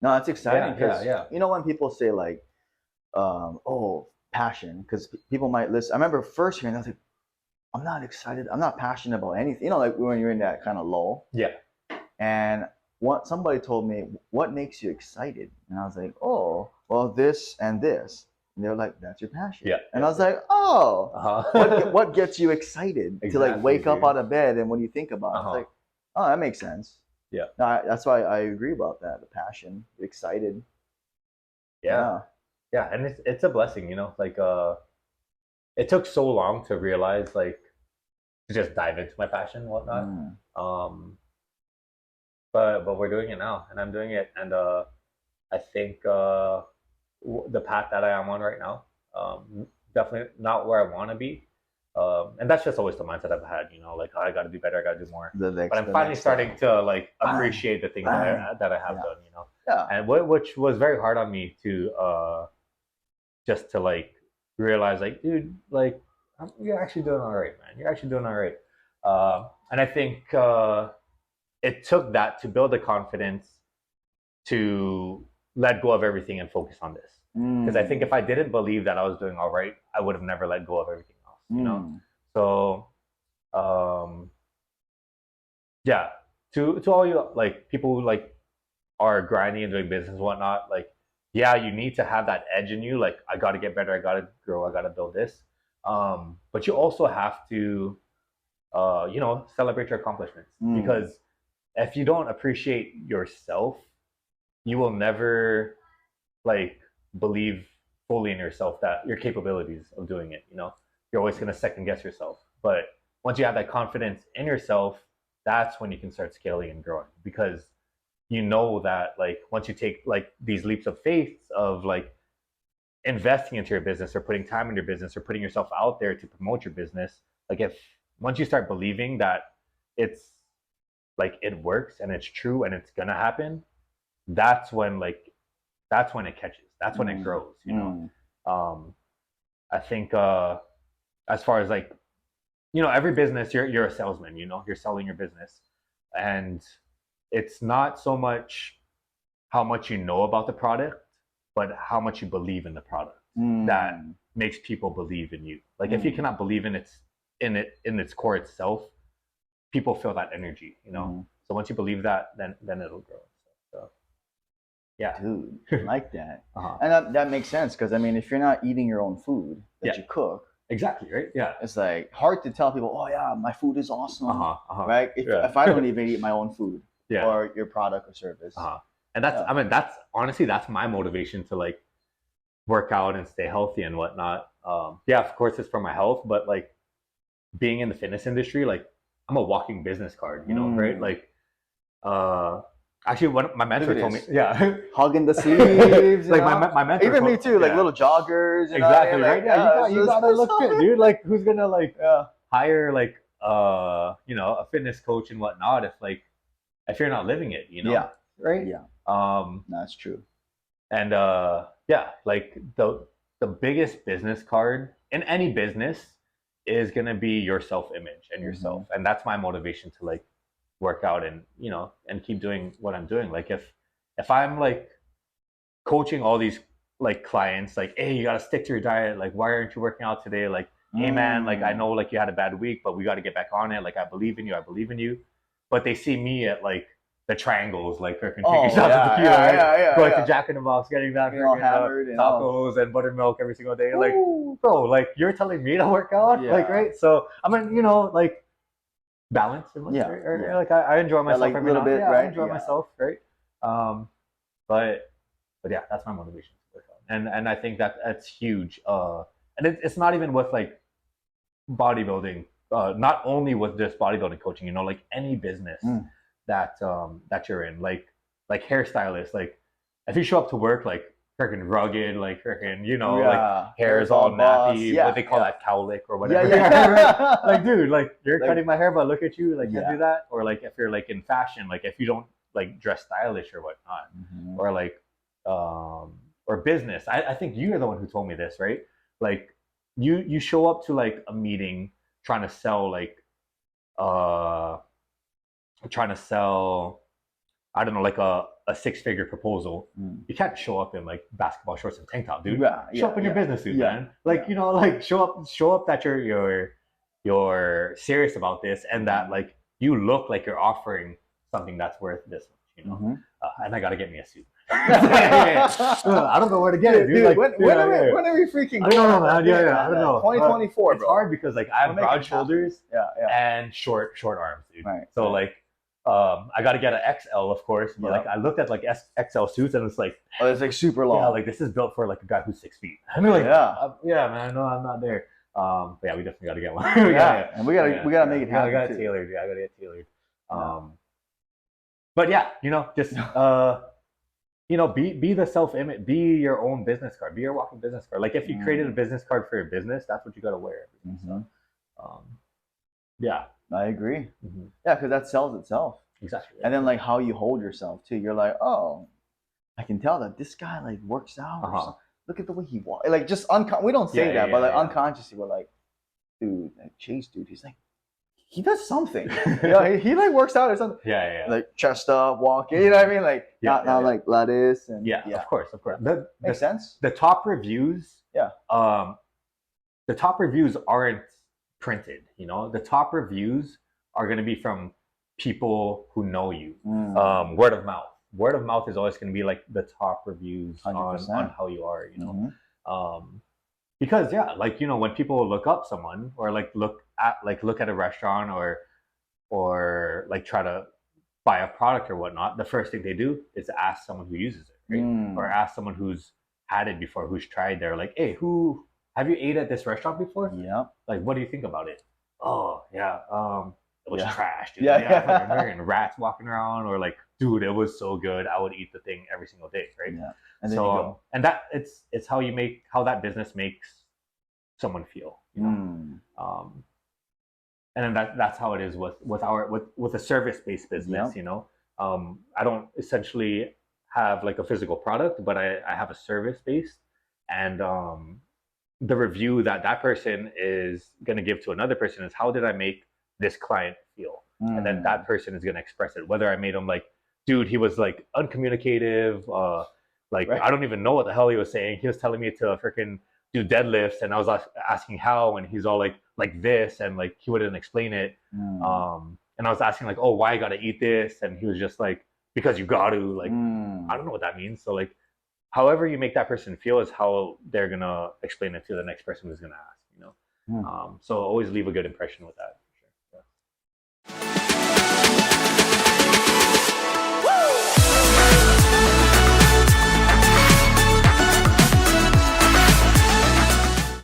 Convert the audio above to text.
No, that's exciting because Yeah. you know when people say like, oh, passion, because people might listen. I remember first hearing, I was like, I'm not excited. I'm not passionate about anything. You know, like when you're in that kind of lull. Yeah. And what somebody told me, what makes you excited? And I was like, oh, well, this and this. And they're like, that's your passion. Yeah. And I was like, oh, Uh-huh. what gets you excited to like Exactly, wake up dude. out of bed and when you think about it, it's like, oh, that makes sense. Yeah. No, that's why I agree about that. The passion, excited. Yeah. Yeah. And it's a blessing, you know, like it took so long to realize like to just dive into my passion and whatnot. But we're doing it now, and I'm doing it, and I think the path that I am on right now, definitely not where I want to be, and that's just always the mindset I've had. You know, like I got to do better, I got to do more. But I'm finally starting to like appreciate the things that I have done. You know, and which was very hard on me to just to like realize, like, dude, like you're actually doing all right, man. You're actually doing all right, and I think. It took that to build the confidence to let go of everything and focus on this. Because I think if I didn't believe that I was doing all right, I would have never let go of everything else. You know, so yeah. To all you like people who like are grinding and doing business and whatnot, like yeah, you need to have that edge in you. Like I got to get better, I got to grow, I got to build this. But you also have to, you know, celebrate your accomplishments because if you don't appreciate yourself, you will never like believe fully in yourself that your capabilities of doing it. You know, you're always going to second guess yourself. But once you have that confidence in yourself, that's when you can start scaling and growing because you know that like once you take like these leaps of faith of like investing into your business or putting time in your business or putting yourself out there to promote your business, like if once you start believing that it's like it works and it's true and it's gonna happen, that's when it catches, that's when it grows, you know. I think as far as like, you know, every business you're a salesman, you know, you're selling your business, and it's not so much how much you know about the product but how much you believe in the product that makes people believe in you. Like if you cannot believe in its core itself, people feel that energy, you know. So once you believe that, then it'll grow. So yeah, dude, I like that. And that makes sense because I mean, if you're not eating your own food that you cook, exactly, right? Yeah, it's like hard to tell people, oh yeah, my food is awesome, right? If I don't even eat my own food or your product or service, and that's I mean that's honestly that's my motivation to like work out and stay healthy and whatnot. Yeah, of course it's for my health, but like being in the fitness industry, like I'm a walking business card, you know, right? Like, actually, my mentor told me, hugging the sleeves, like my mentor, even me too, like little joggers, exactly, right? Yeah, you gotta look good, dude. Like, who's gonna like hire like you know, a fitness coach and whatnot if you're not living it, you know? Right? Yeah. That's true. And yeah, like the biggest business card in any business is going to be your self-image and yourself. And that's my motivation to like work out and, you know, and keep doing what I'm doing. Like if I'm like coaching all these like clients, like, hey, you got to stick to your diet. Like, why aren't you working out today? Like, hey man, like I know like you had a bad week, but we got to get back on it. Like, I believe in you. But they see me at like the triangles, like freaking taking shots of tequila, going to Jack in the Box, getting that freaking tacos and buttermilk every single day. Like, bro, like you're telling me to work out, like, right? So I mean, you know, like balance, right? Like I enjoy myself like every little bit, right? I enjoy myself, right? But yeah, that's my motivation to work out, and I think that's huge. And it's not even with like bodybuilding. Not only with just bodybuilding coaching, you know, like any business that you're in, like hairstylists, like if you show up to work like freaking rugged, like freaking, you know, like hair's all nappy, what they call that cowlick or whatever. Like, dude, like you're cutting my hair, but look at you, like can't do that. Or like if you're like in fashion, like if you don't like dress stylish or whatnot, or like or business. I think you're the one who told me this, right? Like you show up to like a meeting trying to sell like I don't know, like a 6-figure proposal, you can't show up in like basketball shorts and tank top, dude. Yeah, Show up in your business suit, man. Like, you know, like show up that you're serious about this, and that like you look like you're offering something that's worth this much, you know. And I gotta get me a suit. I don't know where to get it, dude. Like, when are we freaking going? I don't know, man. Yeah, I don't know. 2024, it's bro. hard because like I have broad shoulders and short arms, dude. Right. So like I got to get an XL, of course, but like I looked at like XL suits and it's like, oh, it's like super long. Yeah, like this is built for like a guy who's 6 feet. I mean, like, yeah, man, no, I'm not there. But yeah, we definitely got to get one. And we gotta make it happen. I got it tailored. I got to get tailored. But yeah, you know, just you know, be the self-image, be your own business card, be your walking business card. Like if you created a business card for your business, that's what you got to wear. So, yeah. I agree. Yeah, because that sells itself. Exactly. And then like how you hold yourself too. You're like, oh, I can tell that this guy like works out. Look at the way he walks. Like just we don't say that, but like unconsciously we're like, dude, that Chase dude, he's like, he does something. You know, he like works out or something. Yeah. Like chest up, walking. You know what I mean? Like not like lettuce and Of course. Makes sense. The top reviews. Yeah. The top reviews aren't printed, you know. The top reviews are going to be from people who know you. Word of mouth is always going to be like the top reviews on how you are, you know. Because like, you know, when people look up someone or like look at a restaurant or like try to buy a product or whatnot, the first thing they do is ask someone who uses it, right? Or ask someone who's had it before, who's tried there, like, hey, have you ate at this restaurant before? Yeah. Like, what do you think about it? Oh, yeah. It was trash, dude. And rats walking around, or like, dude, it was so good. I would eat the thing every single day, right? Yeah. And then so, and that it's how that business makes someone feel, you know. And then that's how it is with a service-based business, you know. I don't essentially have like a physical product, but I have a service based, and the review that person is going to give to another person is, how did I make this client feel? And then that person is going to express it, whether I made him like, dude, he was like uncommunicative, like I don't even know what the hell he was saying. He was telling me to freaking do deadlifts, and I was asking how, and he's all like this, and like he wouldn't explain it. And I was asking like, oh, why I gotta eat this? And he was just like, because you got to, like, I don't know what that means. So like, however you make that person feel is how they're gonna explain it to the next person who's gonna ask, you know. So always leave a good impression with that.